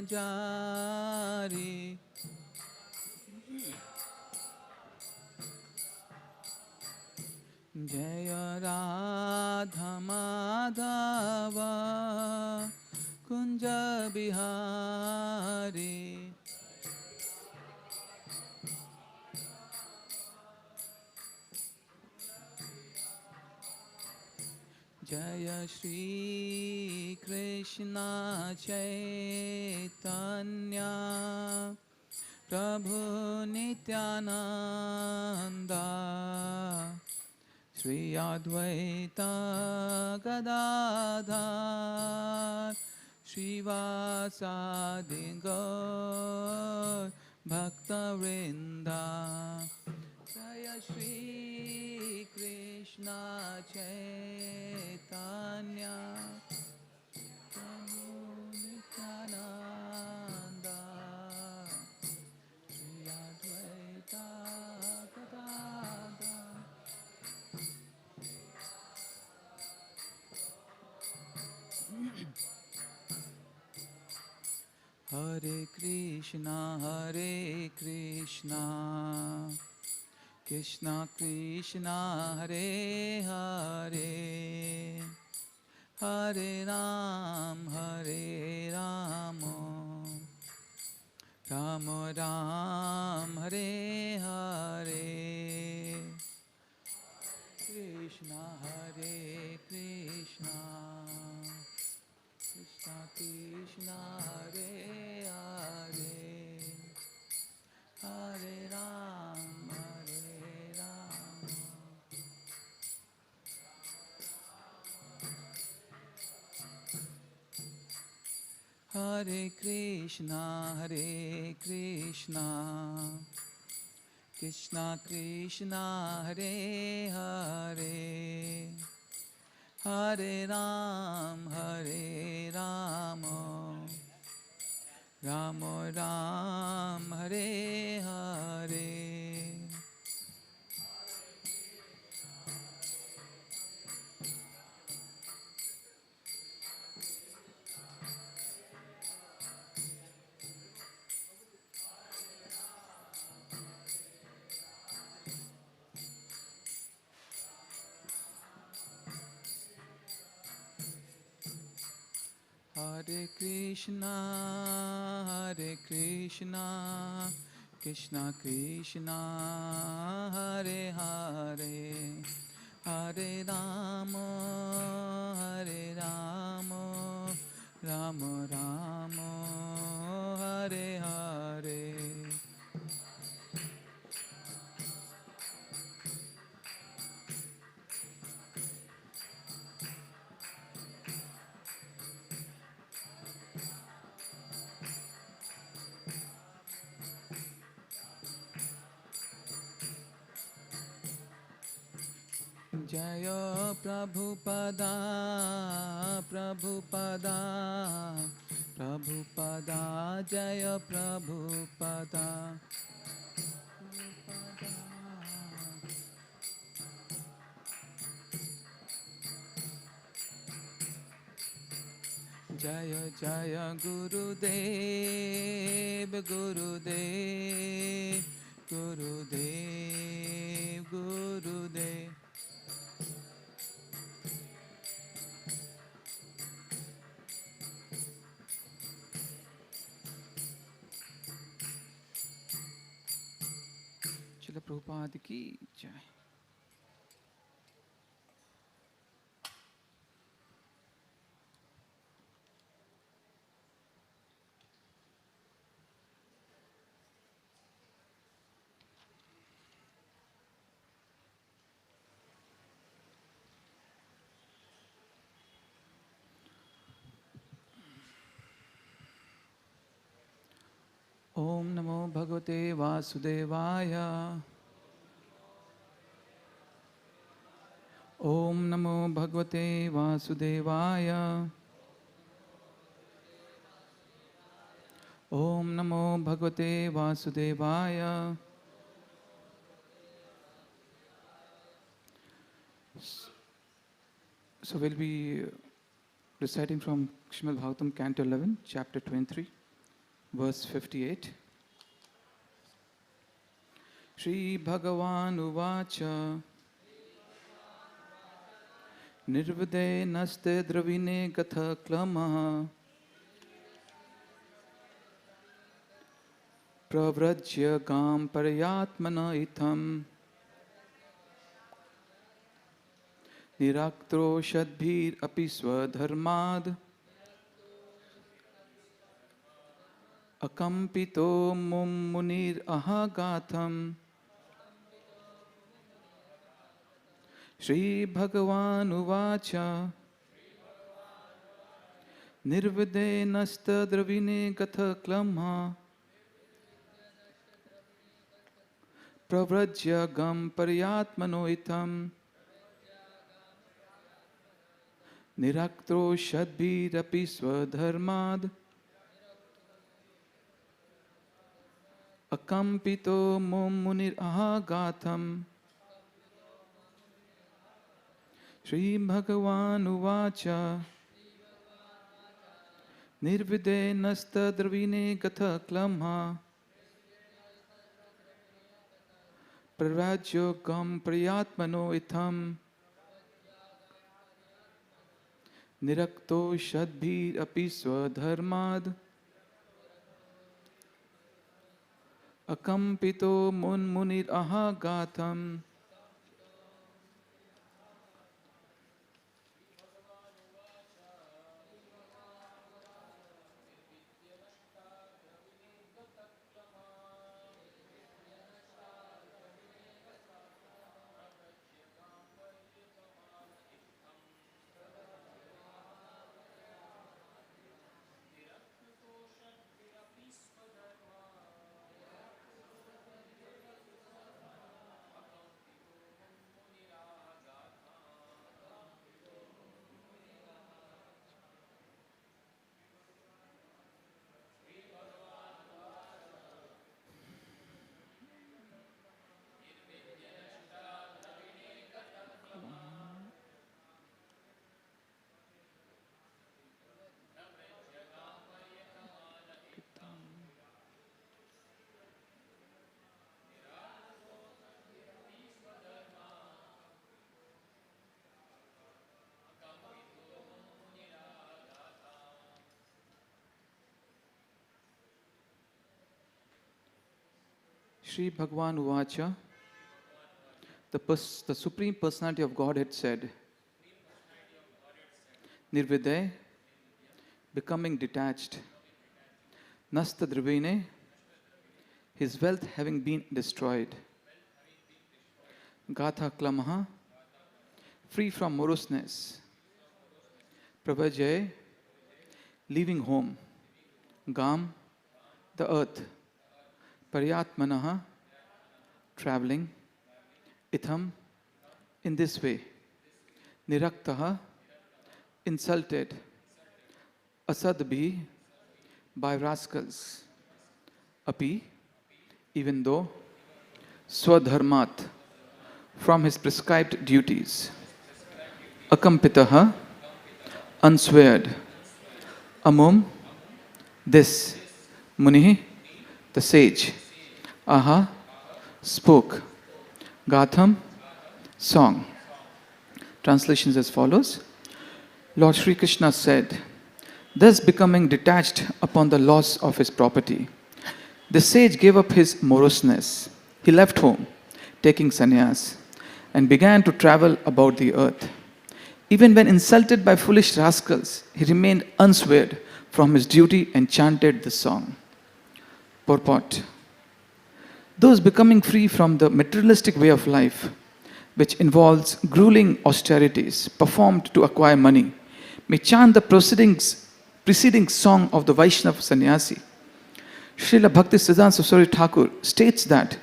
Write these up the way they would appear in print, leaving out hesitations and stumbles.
Manjari. Jaya Radha Madhava Kunja Bihari. Jaya Shri Krishna Chaitanya Prabhu Nityananda Sri Advaita Gadadhar Srivas Thakur Bhakta Vrinda. Jaya Shri Krishna Chaitanya Prabhu Nityananda Sri Advaita Gadadhar. Hare Krishna, Krishna Krishna, Hare Hare, Hare Ram, Ram Ram, Hare Hare. Krishna, Hare Krishna, Krishna Krishna, Hare Hare, Hare Ram, Hare Krishna, Krishna Krishna, Hare Hare, Hare Ram, Ram Ram, Hare Hare. Hare Krishna, Krishna Krishna, Hare Hare, Hare Rama, Rama Rama, Hare Hare. Jaya Prabhupada, Prabhupada, Prabhupada, Jaya Prabhupada. Jaya Jaya Gurudev, Gurudev, Gurudev, Gurudev. Srila Prabhupada ki jai. Om Namo Bhagavate Vasudevaya. Om Namo Bhagavate Vasudevaya. Om Namo Bhagavate Vasudevaya. So we'll be reciting from Srimad Bhagavatam, Canto 11, Chapter 23. verse 58. Shri Bhagavan Uvacha Nirvide naste dravine gatha klamaha Pravrajya gam parayatmana itham Niraktro shadbhir api swadharmad Akampito mum munir ahagatham Shri Bhagavan Uvacha Nirvide nasta dravine gatha klamha Pravrajya gam paryatmano itam Niraktro shadbhir api swadharmad Akampito mum munir ahagatham Shri Bhagavan Uvacha Nirvide nasta dravine gatha klamha Prarajyo gam priyatmano itham Nirakto shadbhir api swadharmad Akampito mun munir ahagatham Shri Bhagavan Uvacha, the Supreme Personality of Godhead said, Nirvidaya, becoming detached, Nasta Drivine, his wealth having been destroyed, Gatha Klamaha, free from moroseness, Pravajaya, leaving home, Gam, the earth, Paryatmanaha, traveling, Itham, in this way, Niraktaha, insulted, Asadbhi, by rascals, Api, even though, Swadharmat, from his prescribed duties, Akampitaha, unsweared, Amum, this, Muni, the sage, Aha, spoke, Gatham, song. Translations as follows. Lord Sri Krishna said, thus becoming detached upon the loss of his property, the sage gave up his moroseness. He left home, taking sannyas, and began to travel about the earth. Even when insulted by foolish rascals, he remained unsweared from his duty and chanted the song. Purport. Those becoming free from the materialistic way of life, which involves grueling austerities performed to acquire money, may chant the preceding song of the Vaishnava sannyasi. Srila Bhakti Siddhanta Saraswati Thakur states that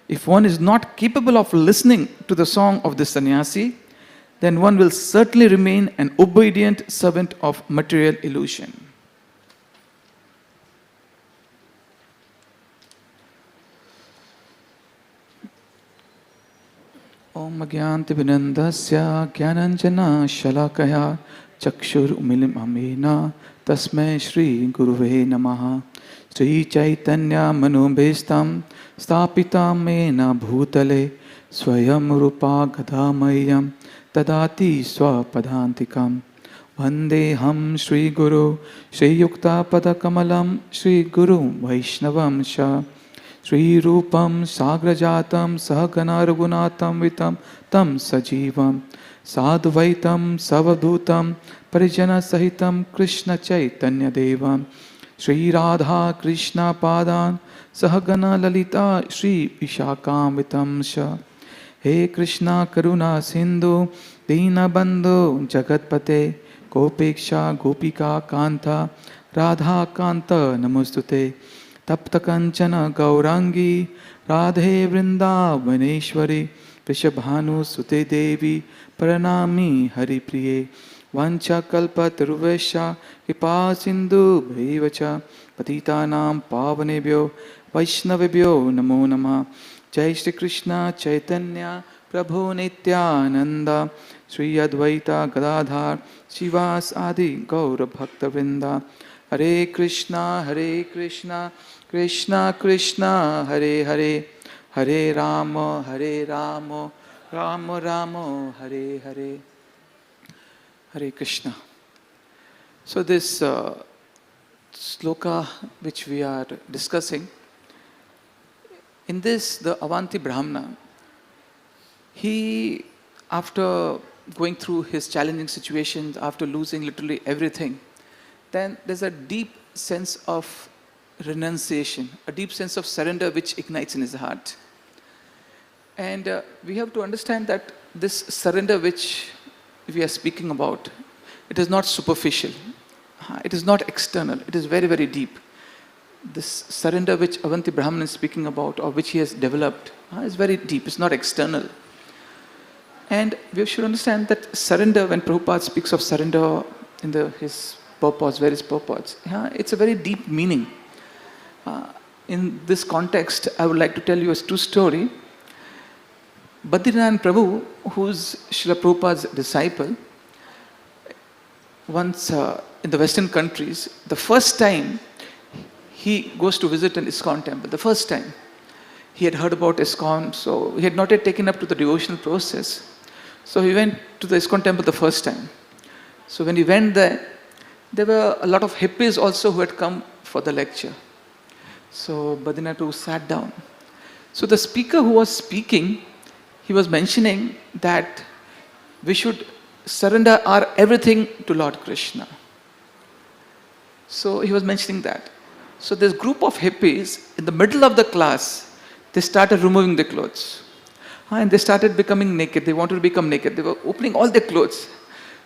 if one is not capable of listening to the song of the sannyasi, then one will certainly remain an obedient servant of material illusion. Om Agyanti Vinandasya Gyananjana Shalakaya Chakshurumililamena Tasmai Shri Guruve Namaha. Sri Chaitanya Manobhishtam Stapitam Mena Bhutale Swayam Rupa Gadamayam Tadati Swapadantikam. Vandeham Shri Guru Shri Yukta Padakamalam Shri Guru Vaishnavam Sha Shri Rupam Sagrajatam Sahagana Raghunatam Vitam Tam Sajivam Sadvaitam Savadhutam Parijana Sahitam Krishna Chaitanya Devam Shri Radha Krishna Padan Sahagana Lalita Shri Vishakam Vitam Sha. He Krishna Karuna Sindhu Dina Bandhu Jagatpate Gopeksha Gopika Kanta Radha Kanta Namostute Tapta Kanchana Gaurangi Radhe Vrindavaneshwari Prishabhanu Sute Devi Pranami Hari Priye Vancha Kalpa Taruvesha Hipa Sindhu Bhaivacha Patitanam Pavanebhyo Vaishnavebhyo Namo Namah. Jai Shri Krishna Chaitanya Prabhu Nityananda Shri Advaita Gadadhar Shivas Adi Gaura Bhakta Vrinda. Hare Krishna Krishna Krishna Hare Hare Hare Rama Rama Rama Hare Hare. Hare Krishna. So this sloka which we are discussing, in this the Avanti Brahmana, he, after going through his challenging situations, after losing literally everything, then there's a deep sense of renunciation, a deep sense of surrender which ignites in his heart. And we have to understand that this surrender which we are speaking about, it is not superficial, it is not external, it is very, very deep. This surrender which Avanti Brahman is speaking about, or which he has developed, is very deep, it's not external. And we should understand that surrender, when Prabhupada speaks of surrender in his purports, various purports, it's a very deep meaning. In this context, I would like to tell you a true story. Bhakti Prabhu, who's Srila Prabhupada's disciple, once in the Western countries, the first time he goes to visit an ISKCON temple, the first time. He had heard about ISKCON, so he had not yet taken up to the devotional process. So he went to the ISKCON temple the first time. So when he went there were a lot of hippies also who had come for the lecture. So Bhakti Prabhu sat down. So the speaker who was speaking, he was mentioning that we should surrender our everything to Lord Krishna. So he was mentioning that. So this group of hippies, in the middle of the class, they started removing their clothes. And they started becoming naked. They wanted to become naked. They were opening all their clothes.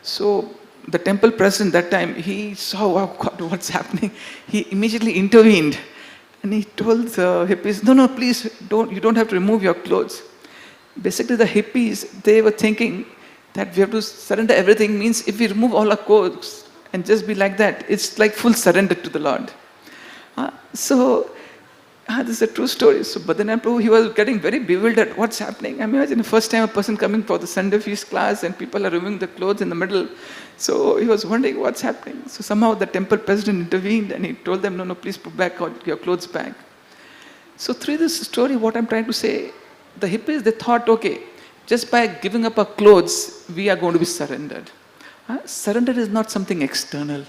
So the temple president that time, he saw, oh God, what's happening? He immediately intervened. And he told the hippies, no, please, you don't have to remove your clothes. Basically, the hippies, they were thinking that we have to surrender everything, means if we remove all our clothes and just be like that, it's like full surrender to the Lord. This is a true story. So Bhakti Prabhu, he was getting very bewildered. What's happening? I mean, imagine the first time a person coming for the Sunday feast class and people are removing the clothes in the middle. So he was wondering what's happening. So somehow the temple president intervened and he told them, no, please put back your clothes back. So through this story, what I'm trying to say, the hippies, they thought, okay, just by giving up our clothes, we are going to be surrendered. Surrender is not something external.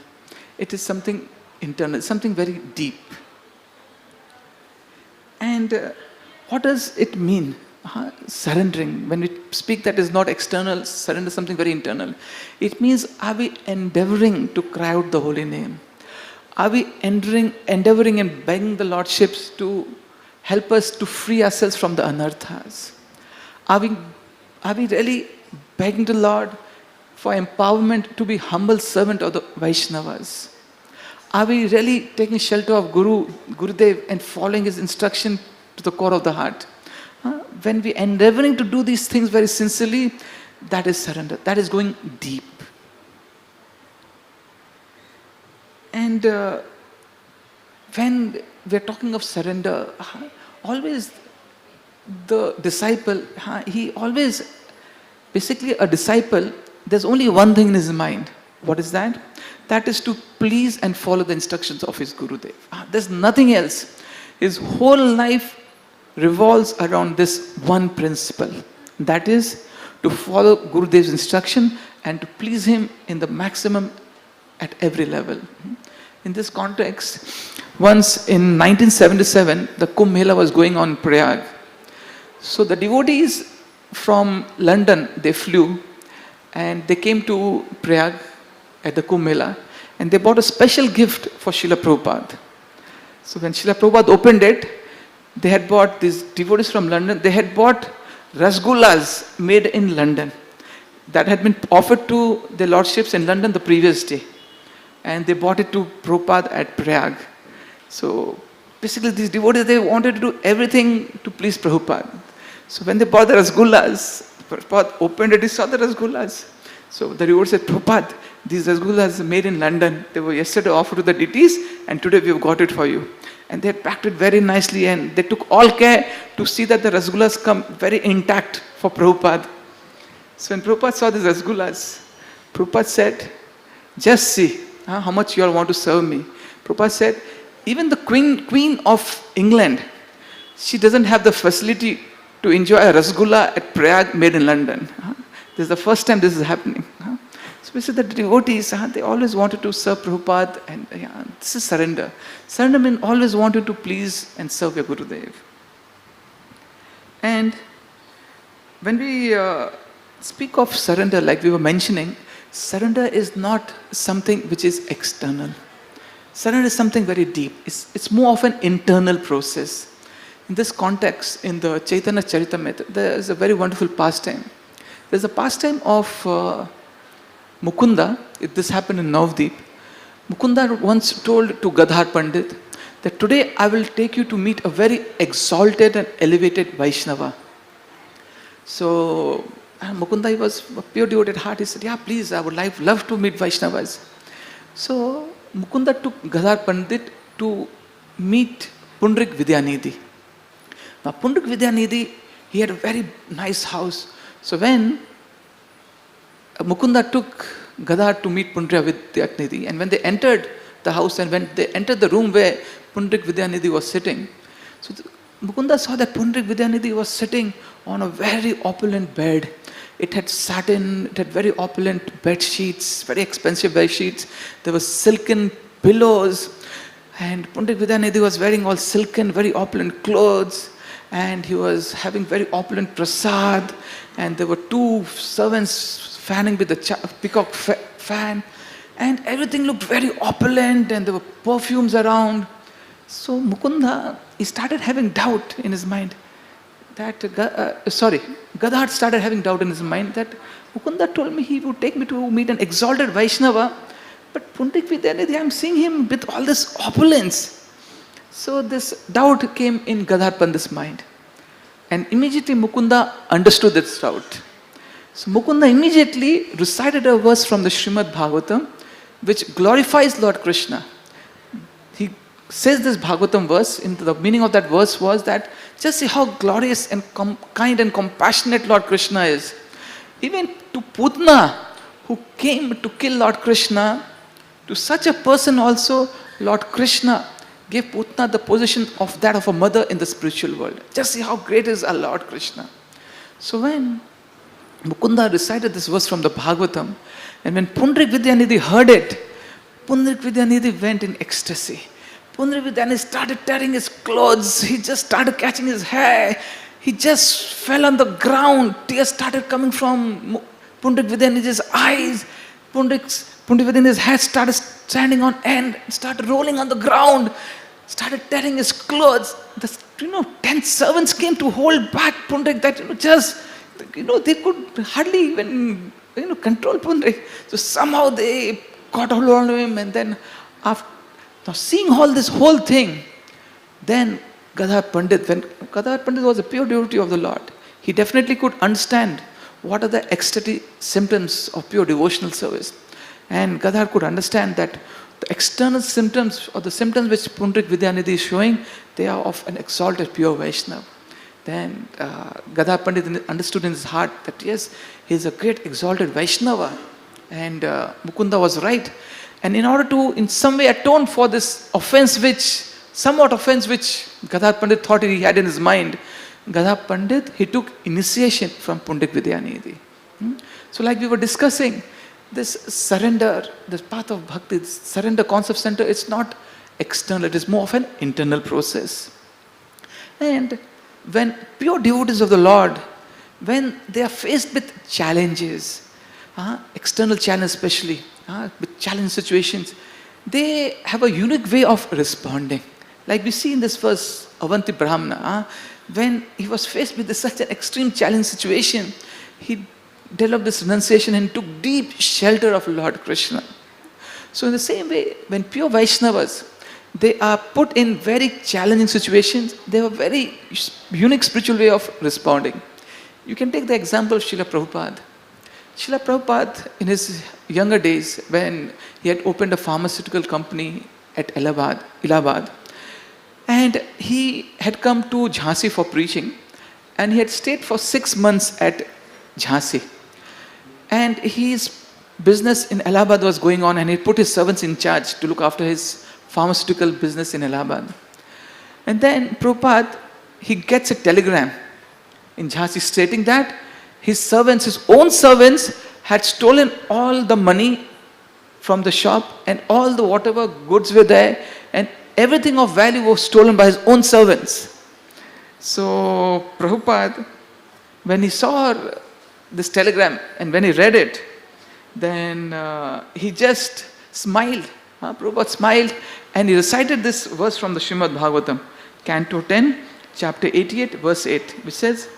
It is something internal, something very deep. And what does it mean? Surrendering. When we speak that is not external, surrender is something very internal. It means, are we endeavoring to cry out the holy name? Are we endeavoring and begging the Lordships to help us to free ourselves from the anarthas? Are we really begging the Lord for empowerment to be humble servant of the Vaishnavas? Are we really taking shelter of Gurudev and following his instruction to the core of the heart? When we are endeavoring to do these things very sincerely, that is surrender. That is going deep. And when we are talking of surrender, always the disciple, basically a disciple, there's only one thing in his mind. What is that? That is to please and follow the instructions of his Gurudev. There's nothing else. His whole life revolves around this one principle. That is to follow Gurudev's instruction and to please him in the maximum at every level. In this context, once in 1977, the Kumbh Mela was going on in Prayag. So the devotees from London, they flew and they came to Prayag at the Kumbh Mela and they bought a special gift for Srila Prabhupada. So when Srila Prabhupada opened it, they had bought, these devotees from London, they had bought rasgullas made in London that had been offered to the lordships in London the previous day. And they bought it to Prabhupada at Prayag. So basically these devotees, they wanted to do everything to please Prabhupada. So when they bought the rasgullas, Prabhupada opened it, he saw the rasgullas. So the devotees said, Prabhupada, these rasgullas are made in London. They were yesterday offered to the deities and today we have got it for you. And they had packed it very nicely and they took all care to see that the rasgullas come very intact for Prabhupada. So when Prabhupada saw these rasgullas, Prabhupada said, just see how much you all want to serve me. Prabhupada said, even the Queen of England, she doesn't have the facility to enjoy a rasgulla at Prayag made in London. This is the first time this is happening. So we said that the devotees, they always wanted to serve Prabhupada and this is surrender. Surrender means always wanted to please and serve your Gurudev. And when we speak of surrender, like we were mentioning, surrender is not something which is external. Surrender is something very deep. It's more of an internal process. In this context, in the Chaitanya Charitamrita, there is a very wonderful pastime. There's a pastime of Mukunda. This happened in Navdeep. Mukunda once told to Gadhar Pandit that today I will take you to meet a very exalted and elevated Vaishnava. So Mukunda, he was a pure devoted heart. He said, yeah, please, I would love to meet Vaishnavas. So Mukunda took Gadhar Pandit to meet Pundrik Vidyanidhi. Now Pundrik Vidyanidhi, he had a very nice house. So when Mukunda took Gadhar to meet Pundrik Vidyanidhi, and when they entered the house and when they entered the room where Pundrik Vidyanidhi was sitting, so Mukunda saw that Pundrik Vidyanidhi was sitting on a very opulent bed. It had satin, it had very opulent bed sheets, very expensive bed sheets. There were silken pillows. And Pundrik Vidyanidhi was wearing all silken, very opulent clothes. And he was having very opulent prasad. And there were two servants fanning with the peacock fan. And everything looked very opulent and there were perfumes around. So Mukunda, he started having doubt in his mind. Gadhar started having doubt in his mind that Mukunda told me he would take me to meet an exalted Vaishnava, but Pundrik Vidyanidhi, I'm seeing him with all this opulence. So this doubt came in Gadhar Pandit's mind. And immediately Mukunda understood this doubt. So Mukunda immediately recited a verse from the Srimad Bhagavatam, which glorifies Lord Krishna. He says this Bhagavatam verse, into the meaning of that verse was that just see how glorious and kind and compassionate Lord Krishna is. Even to Putna, who came to kill Lord Krishna, to such a person also, Lord Krishna gave Putna the position of that of a mother in the spiritual world. Just see how great is our Lord Krishna. So when Mukunda recited this verse from the Bhagavatam, and when Pundrik Vidyanidhi heard it, Pundrik Vidyanidhi went in ecstasy. Pundrik Vidyanidhi started tearing his clothes. He just started catching his hair. He just fell on the ground. Tears started coming from Pundrik Vidyanidhi's eyes. Pundrik Vidyanidhi's head started standing on end, started rolling on the ground, started tearing his clothes. 10 servants came to hold back Pundrik, that they could hardly even control Pundrik. So somehow they got hold of him, and then now seeing all this whole thing, then Gadhar Pandit was a pure devotee of the Lord. He definitely could understand what are the ecstatic symptoms of pure devotional service. And Gadhar could understand that the external symptoms or the symptoms which Pundrik Vidyanidhi is showing, they are of an exalted pure Vaishnava. Then Gadhar Pandit understood in his heart that yes, he is a great exalted Vaishnava. And Mukunda was right. And in order to, in some way, atone for this offense which Gadadhar Pandit thought he had in his mind, Gadadhar Pandit, he took initiation from Pundik Vidyanidhi. So like we were discussing, this surrender, this path of bhakti, this surrender concept center, it's not external, it is more of an internal process. And when pure devotees of the Lord, when they are faced with challenges, external challenges especially, with challenge situations, they have a unique way of responding. Like we see in this verse, Avanti Brahmana, when he was faced with such an extreme challenge situation, he developed this renunciation and took deep shelter of Lord Krishna. So in the same way, when pure Vaishnavas, they are put in very challenging situations, they have a very unique spiritual way of responding. You can take the example of Srila Prabhupada. Srila Prabhupada, in his younger days, when he had opened a pharmaceutical company at Allahabad, and he had come to Jhansi for preaching, and he had stayed for 6 months at Jhansi. And his business in Allahabad was going on, and he put his servants in charge to look after his pharmaceutical business in Allahabad. And then Prabhupada, he gets a telegram in Jhansi stating that his servants, his own servants, had stolen all the money from the shop, and all the whatever goods were there, and everything of value was stolen by his own servants. So Prabhupada, when he saw this telegram and when he read it, then he just smiled. Prabhupada smiled, and he recited this verse from the Srimad Bhagavatam, Canto 10, chapter 88, verse 8, which says,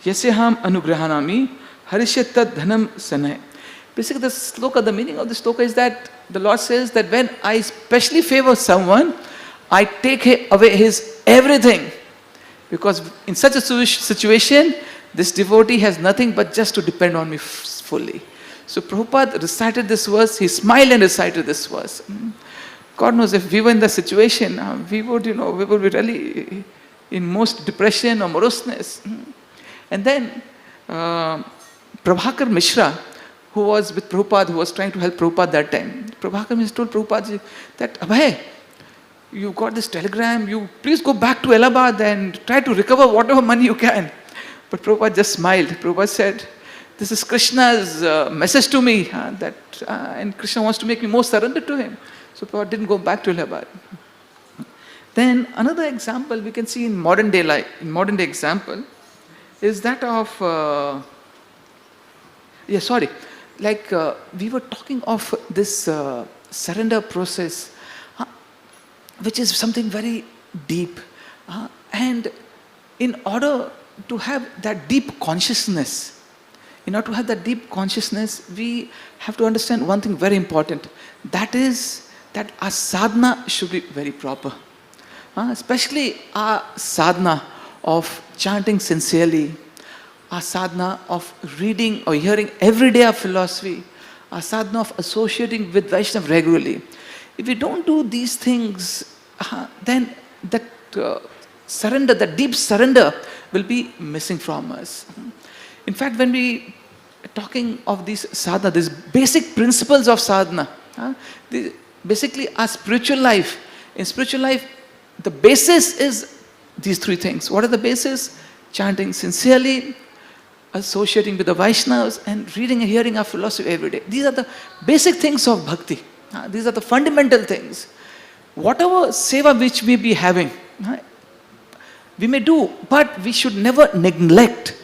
Yasyaham anugrahanami harishyat dhanam sanay. Basically, the meaning of the sloka is that the Lord says that when I specially favor someone, I take away his everything. Because in such a situation, this devotee has nothing but just to depend on me fully. So Prabhupada recited this verse, he smiled and recited this verse. God knows if we were in that situation, we would be really in most depression or moroseness. And then Prabhakar Mishra, who was with Prabhupada, who was trying to help Prabhupada that time, Prabhakar Mishra told Prabhupada that, Abhay, you got this telegram, you please go back to Allahabad and try to recover whatever money you can. But Prabhupada just smiled. Prabhupada said, this is Krishna's message to me, and Krishna wants to make me more surrendered to him. So Prabhupada didn't go back to Allahabad. Then another example we can see in modern day life, example, is that of, we were talking of this surrender process, which is something very deep. And in order to have that deep consciousness, we have to understand one thing very important. That is that our sadhana should be very proper. Especially our sadhana of chanting sincerely, our sadhana of reading or hearing every day of philosophy, our sadhana of associating with Vaishnava regularly. If we don't do these things, then that surrender, that deep surrender will be missing from us. In fact, when we are talking of these sadhana, these basic principles of sadhana, basically our spiritual life. In spiritual life, the basis is these three things. What are the basis? Chanting sincerely, associating with the Vaishnavas, and reading and hearing our philosophy every day. These are the basic things of bhakti. These are the fundamental things. Whatever seva which we be having, we may do, but we should never neglect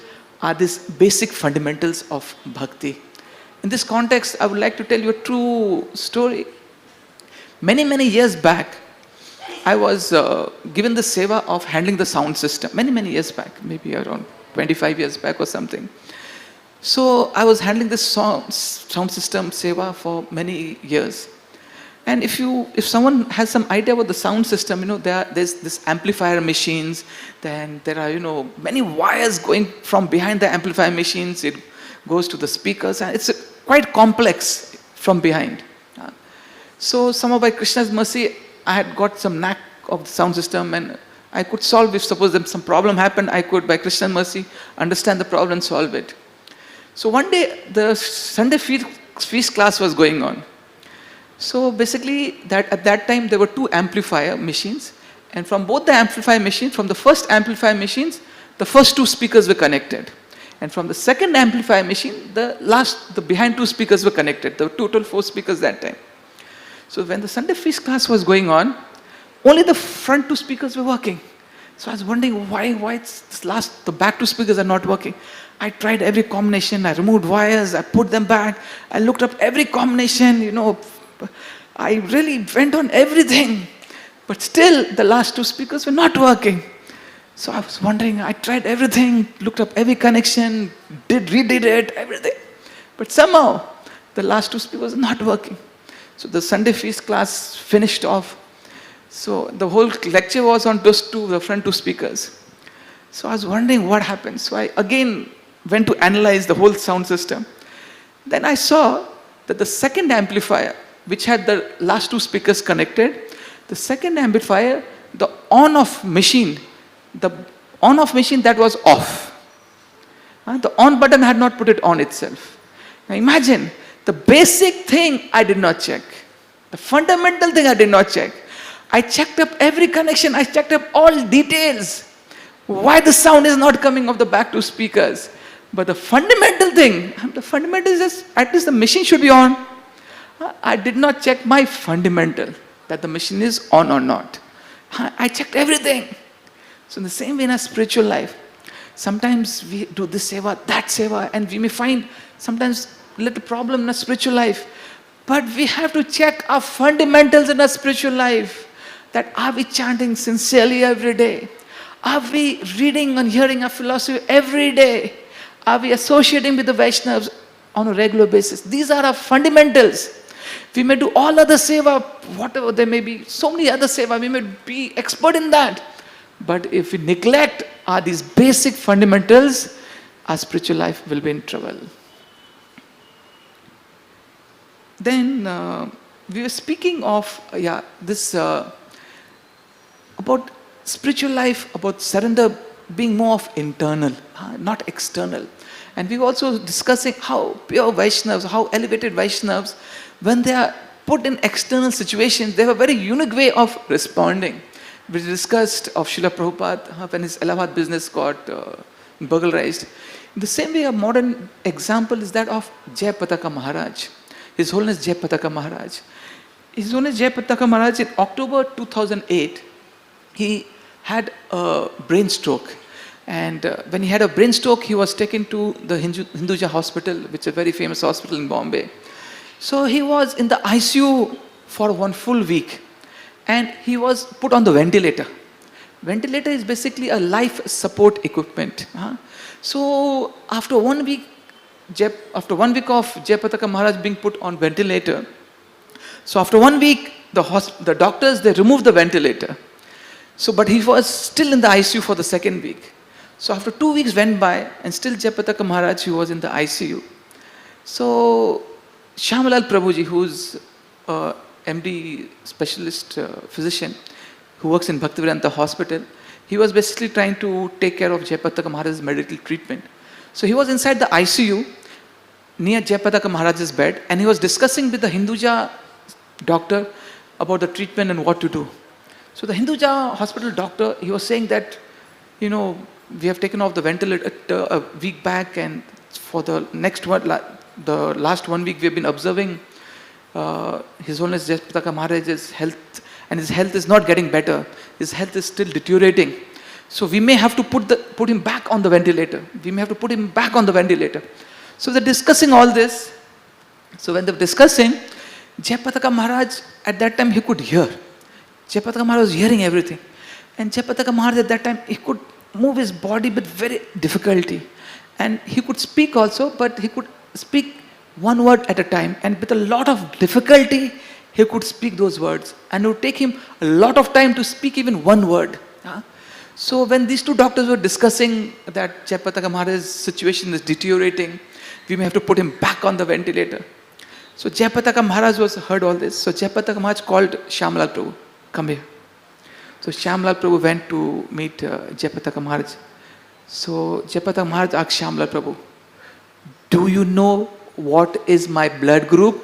these basic fundamentals of bhakti. In this context, I would like to tell you a true story. Many, many years back, I was given the seva of handling the sound system. Many, many years back, maybe around 25 years back or something. So I was handling this sound system seva for many years. And if someone has some idea about the sound system, there's this amplifier machines, then there are, many wires going from behind the amplifier machines, it goes to the speakers, and it's quite complex from behind. So somehow by Krishna's mercy, I had got some knack of the sound system, and I could solve, if suppose some problem happened, I could by Krishna's mercy understand the problem and solve it. So one day, the Sunday field feast class was going on. So basically, at that time there were two amplifier machines, and from both the amplifier machines, from the first amplifier machines, the first two speakers were connected, and from the second amplifier machine, the behind two speakers were connected. There were total 4 speakers that time. So when the Sunday feast class was going on, only the front 2 speakers were working. So I was wondering why the back 2 speakers are not working. I tried every combination. I removed wires. I put them back. I looked up every combination. I really went on everything. But still, the last 2 speakers were not working. So I was wondering. I tried everything. Looked up every connection. Redid it. Everything. But somehow, the last 2 speakers were not working. So the Sunday feast class finished off. So the whole lecture was on the front 2 speakers. So I was wondering what happened. So I again went to analyze the whole sound system. Then I saw that the second amplifier, which had the last 2 speakers connected, the second amplifier, the on-off machine that was off. The on button had not put it on itself. Now imagine, the basic thing I did not check. The fundamental thing I did not check. I checked up every connection. I checked up all details. Why the sound is not coming off the back 2 speakers. But the fundamental thing, is just, at least the machine should be on. I did not check my fundamental, that the machine is on or not. I checked everything. So in the same way in our spiritual life, sometimes we do this seva, that seva, and we may find sometimes little problem in our spiritual life. But we have to check our fundamentals in our spiritual life. That are we chanting sincerely every day? Are we reading and hearing our philosophy every day? Are we associating with the Vaishnavas on a regular basis? These are our fundamentals. We may do all other seva, whatever there may be, so many other seva, we may be expert in that. But if we neglect these basic fundamentals, our spiritual life will be in trouble. Then we were speaking of about spiritual life, about surrender being more of internal, not external. And we were also discussing how pure Vaishnavas, how elevated Vaishnavas, when they are put in external situations, they have a very unique way of responding. We discussed of Srila Prabhupada when his Allahabad business got burglarized. In the same way, a modern example is that of Jayapataka Maharaj. His Holiness Jayapataka Maharaj. His Holiness Jayapataka Maharaj in October 2008, he had a brain stroke. And when he had a brain stroke, he was taken to the Hinduja hospital, which is a very famous hospital in Bombay. So he was in the ICU for 1 full week. And he was put on the ventilator. Ventilator is basically a life support equipment. So after 1 week, of Jayapataka Maharaj being put on ventilator, so after 1 week, the doctors, they removed the ventilator. So, but he was still in the ICU for the 2nd week. So after 2 weeks went by, and still Jayapataka Maharaj, he was in the ICU. So Shyamalal Prabhuji, who's MD specialist physician, who works in Bhaktivedanta hospital, he was basically trying to take care of Jayapataka Maharaj's medical treatment. So he was inside the ICU, near Jayapataka Maharaj's bed, and he was discussing with the Hinduja doctor about the treatment and what to do. So the Hinduja hospital doctor, he was saying that, we have taken off the ventilator a week back, and for the last 1 week we have been observing His Holiness Jayapataka Maharaj's health, and his health is not getting better. His health is still deteriorating. So we may have to put him back on the ventilator. So they're discussing all this. So when they're discussing, Jayapataka Maharaj, at that time he could hear. Jayapataka Maharaj was hearing everything. And Jayapataka Maharaj at that time, he could move his body with very difficulty. And he could speak also, but he could speak 1 word at a time. And with a lot of difficulty, he could speak those words. And it would take him a lot of time to speak even 1 word. So when these 2 doctors were discussing that Jayapataka Maharaj's situation is deteriorating, we may have to put him back on the ventilator. So Jayapataka Maharaj heard all this. So Jayapataka Maharaj called Shyamalal Prabhu, come here. So Shyamalal Prabhu went to meet Jayapataka Maharaj. So Jayapataka Maharaj asked Shyamalal Prabhu, do you know what is my blood group?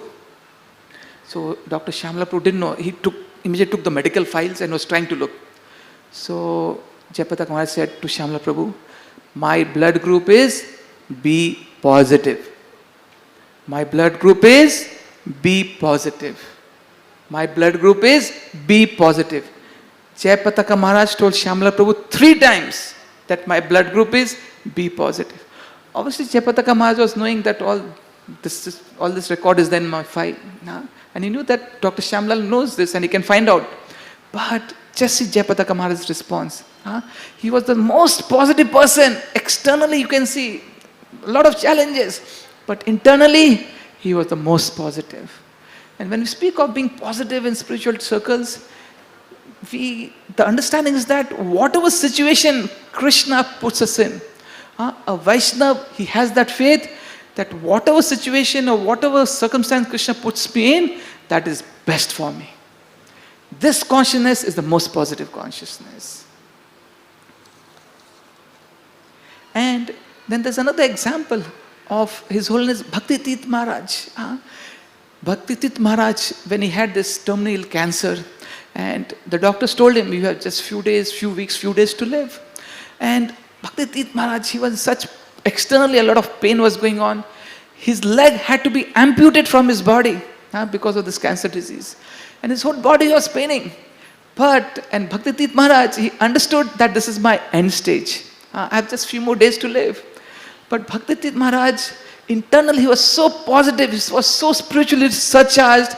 So Dr. Shamla Prabhu didn't know. He immediately took the medical files and was trying to look. So Jayapataka Maharaj said to Shamla Prabhu, my blood group is B positive. My blood group is B positive. My blood group is B positive. Jayapataka Maharaj told Shamla Prabhu 3 times that my blood group is B positive. Obviously Jayapataka Maharaj was knowing that all this record is there in my file. And he knew that Dr. Shamlal knows this and he can find out. But just see Jayapataka Maharaj's response. He was the most positive person. Externally you can see a lot of challenges. But internally, he was the most positive. And when we speak of being positive in spiritual circles, the understanding is that whatever situation Krishna puts us in, a Vaishnava, he has that faith that whatever situation or whatever circumstance Krishna puts me in, that is best for me. This consciousness is the most positive consciousness. And then there's another example of His Holiness Bhakti Tirth Maharaj. Bhakti Tirth Maharaj, when he had this terminal cancer, and the doctors told him, you have just few days to live. And Bhakti Tirth Maharaj, he was such, externally a lot of pain was going on. His leg had to be amputated from his body because of this cancer disease. And his whole body was paining. And Bhakti Tirth Maharaj, he understood that this is my end stage. I have just few more days to live. But Bhakti Tirth Maharaj, internally he was so positive, he was so spiritually surcharged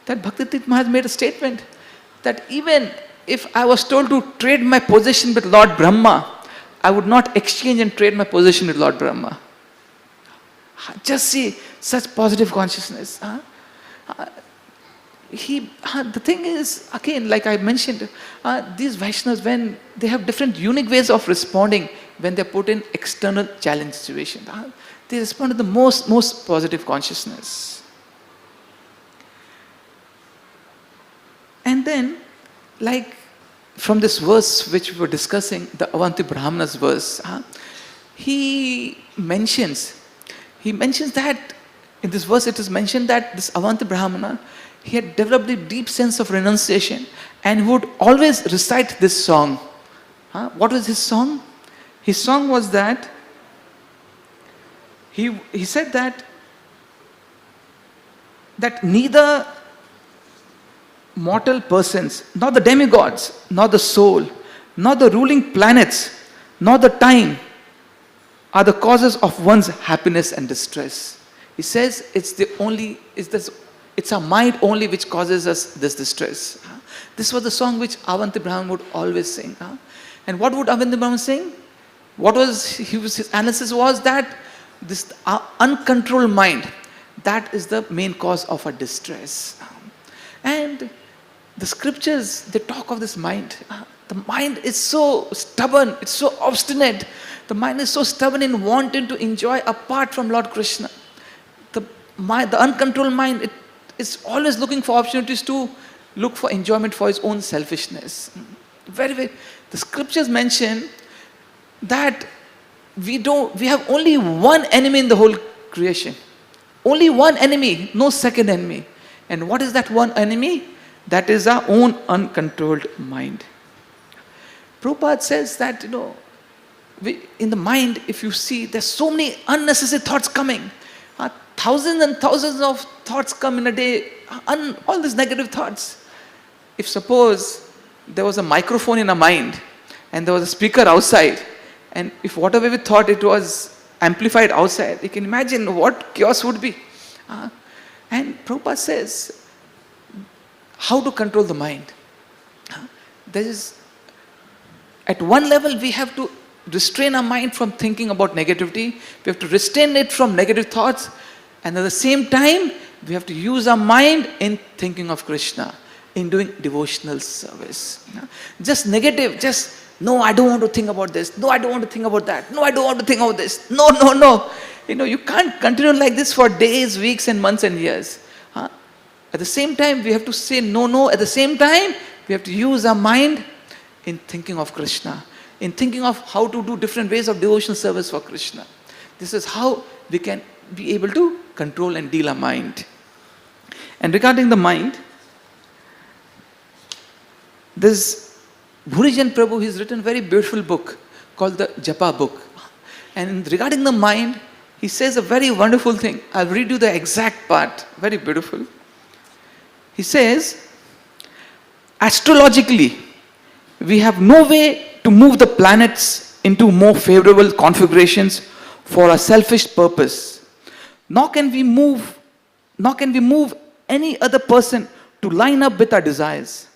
that Bhakti Tirth Maharaj made a statement that even if I was told to trade my position with Lord Brahma, I would not exchange and trade my position with Lord Brahma. Just see such positive consciousness. The thing is, again, like I mentioned, these Vaishnavas, when they have different unique ways of responding when they're put in external challenge situation, they respond to the most positive consciousness. And then, like from this verse which we were discussing, the Avanti Brahmana's verse, he mentions that in this verse it is mentioned that this Avanti Brahmana, he had developed a deep sense of renunciation and would always recite this song. What was his song? His song was that he said that neither mortal persons, nor the demigods, nor the soul, nor the ruling planets, nor the time are the causes of one's happiness and distress. He says it's our mind only which causes us this distress. This was the song which Avanti Brahman would always sing. And what would Avanti Brahman sing? His analysis was that this uncontrolled mind, that is the main cause of our distress. And the scriptures, they talk of this mind. The mind is so stubborn, it's so obstinate. The mind is so stubborn in wanting to enjoy apart from Lord Krishna. The uncontrolled mind, it is always looking for opportunities to look for enjoyment for its own selfishness. The scriptures mention that we have only one enemy in the whole creation. Only one enemy, no second enemy. And what is that one enemy? That is our own uncontrolled mind. Prabhupada says that, in the mind, if you see, there's so many unnecessary thoughts coming. Thousands and thousands of thoughts come in a day, all these negative thoughts. If suppose there was a microphone in a mind and there was a speaker outside, and if whatever we thought it was amplified outside, you can imagine what chaos would be. And Prabhupada says, how to control the mind. At one level, we have to restrain our mind from thinking about negativity. We have to restrain it from negative thoughts. And at the same time, we have to use our mind in thinking of Krishna, in doing devotional service. Just negative, no, I don't want to think about this. No, I don't want to think about that. No, I don't want to think about this. No. You can't continue like this for days, weeks, and months and years. At the same time, we have to say no. At the same time, we have to use our mind in thinking of Krishna, in thinking of how to do different ways of devotional service for Krishna. This is how we can be able to control and deal our mind. And regarding the mind, this Bhurijan Prabhu, he's written a very beautiful book called the Japa book. And regarding the mind, he says a very wonderful thing. I'll read you the exact part, very beautiful. He says, astrologically, we have no way to move the planets into more favorable configurations for a selfish purpose. Nor can we move any other person to line up with our desires.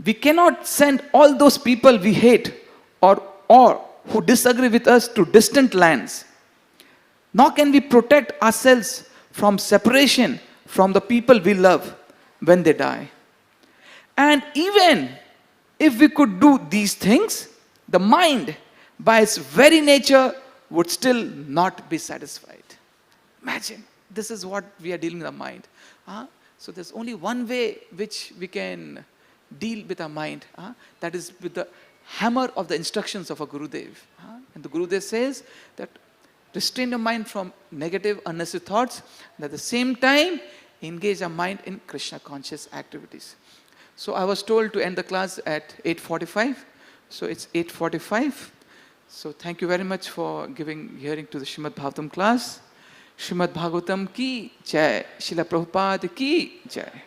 We cannot send all those people we hate or who disagree with us to distant lands. Nor can we protect ourselves from separation from the people we love when they die. And even if we could do these things, the mind, by its very nature, would still not be satisfied. Imagine, this is what we are dealing with our mind. So there's only one way which we can deal with our mind. That is with the hammer of the instructions of a Gurudev. And the Gurudev says that restrain your mind from negative, unnecessary thoughts, and at the same time, engage our mind in Krishna conscious activities. So I was told to end the class at 8:45. So it's 8:45. So thank you very much for hearing to the Srimad Bhagavatam class. Srimad Bhagavatam ki jai. Srila Prabhupada ki jai.